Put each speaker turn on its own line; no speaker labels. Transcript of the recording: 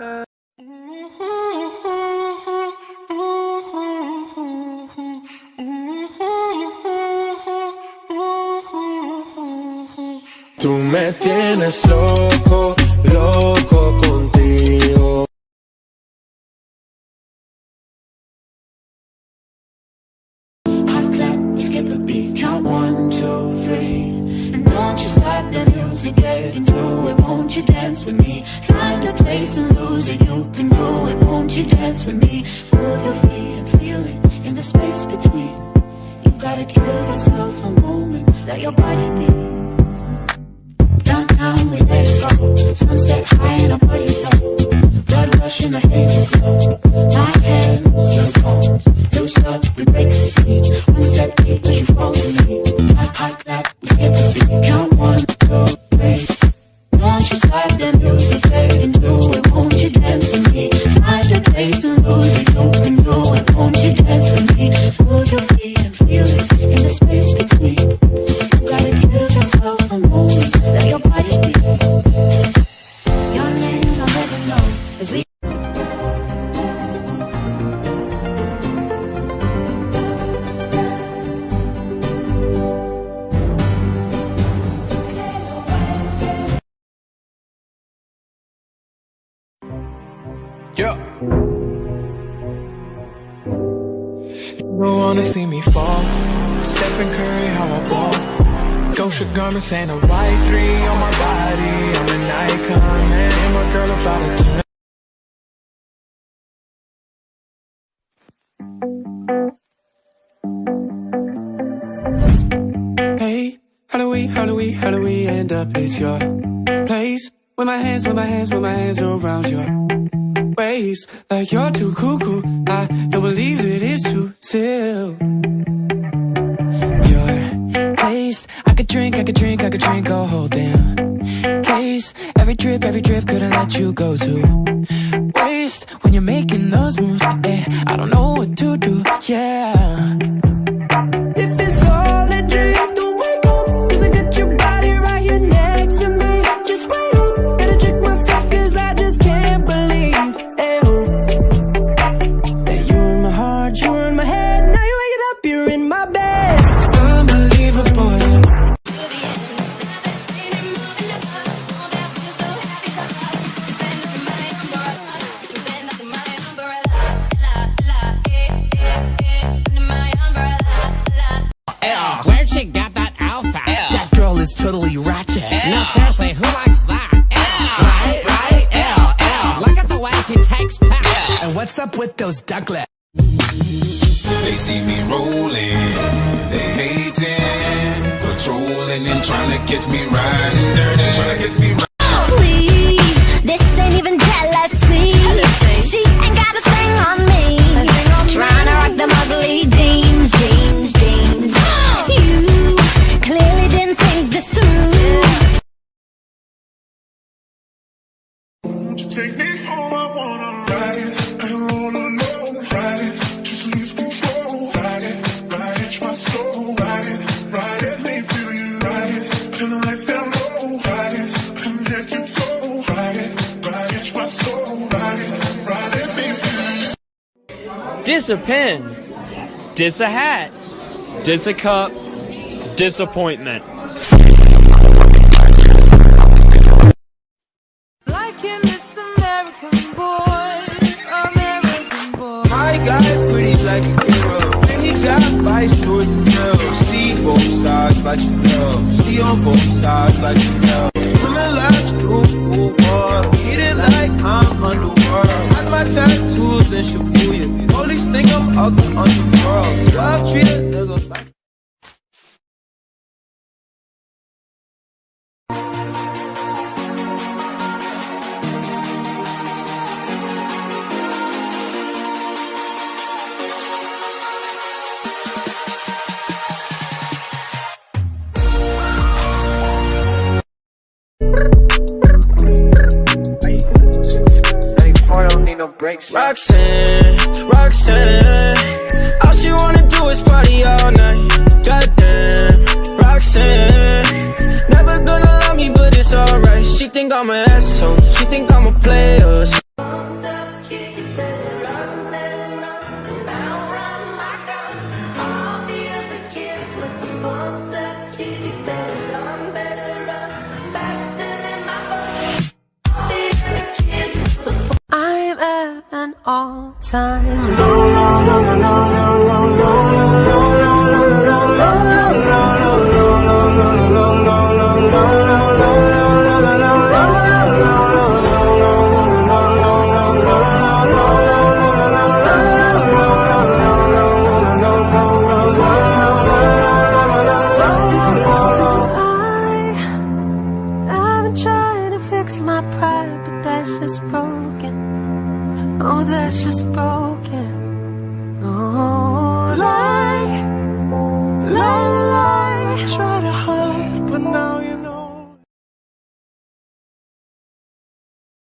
Tú me tienes loco, loco contigo.
Hot clap, we skip a beat, count 1, 2, 3. And don't you stop the music, get into it, won't you dance with me? Find a place and lose it, you can do it, won't you dance with me? Move your feet and feel it, in the space between. You gotta give yourself a moment, let your body be. Downtown we let it go, sunset high and our bodies low. Blood rush in the haze glow. My hands, your bones, loose up, we break the scene. One step deep as you fall with me. Hot clap, we skip a beat, count 1, 2, 3. Don't you stop the music, get into it, won't you dance with me? Find a place and lose it, you can do it, won't you dance with me? Move your feet and feel it, in the space between. You gotta give yourself a moment, let your body be. Your name I'll never know, as we
Yeah. You don't wanna see me fall. Stephen Curry, how I ball. Gosha garments and a white 3 on my body. I'm an icon, man. And my girl about a 10. Hey, how do we end up at your place? With my hands around your waist, like you're too cuckoo. I don't believe that it's true still. Your taste, I could drink a whole damn case. Every trip couldn't let you go to waste. When you're making those moves, I don't know what to do, yeah. If it's all a dream, don't wake up, 'cause I got your body right here next to me. Just wait up, gotta check myself 'cause I just can't believe that you're in my heart, you're in my head. Now you wake it up, you're in my bed. Unbelievable, yeah.
Where'd she get that outfit?
That girl is totally ratchet.
No, seriously, who likes that?
Right,
Look at the way she takes pics.
And what's up with those ducklets?
They see me rolling, they hating, patrolling and trying to catch me riding dirty, trying to catch me riding.
Please, this ain't even jealousy. She ain't got a thing on me. Trying to rock them ugly jeans. You clearly didn't think this through.
Won't you take me home? I wanna ride it. I don't wanna know. Ride it, just lose control. Ride it, my soul. Ride it, let me feel you. Ride it, turn the lights down low. Ride it, come get your toe. Ride it, my soul. Ride it, let me feel you.
Dis a pen, dis a hat, dis a cup, disappointment.
Like him, this American boy.
My guy pretty like a girl, and he got vice towards the girl. See both sides like you know. See on both sides like you know. Swimming laps through pool water, eating like I'm underworld. Got my tattoos in Shibuya. Police think I'm out the underworld. 12 treated niggas like. Roxanne, all she wanna do is party all night. Goddamn, Roxanne, never gonna love me, but it's alright. She think I'm an asshole, she think I'm a player.
all time low, low, low, low, low, low, low, low, low.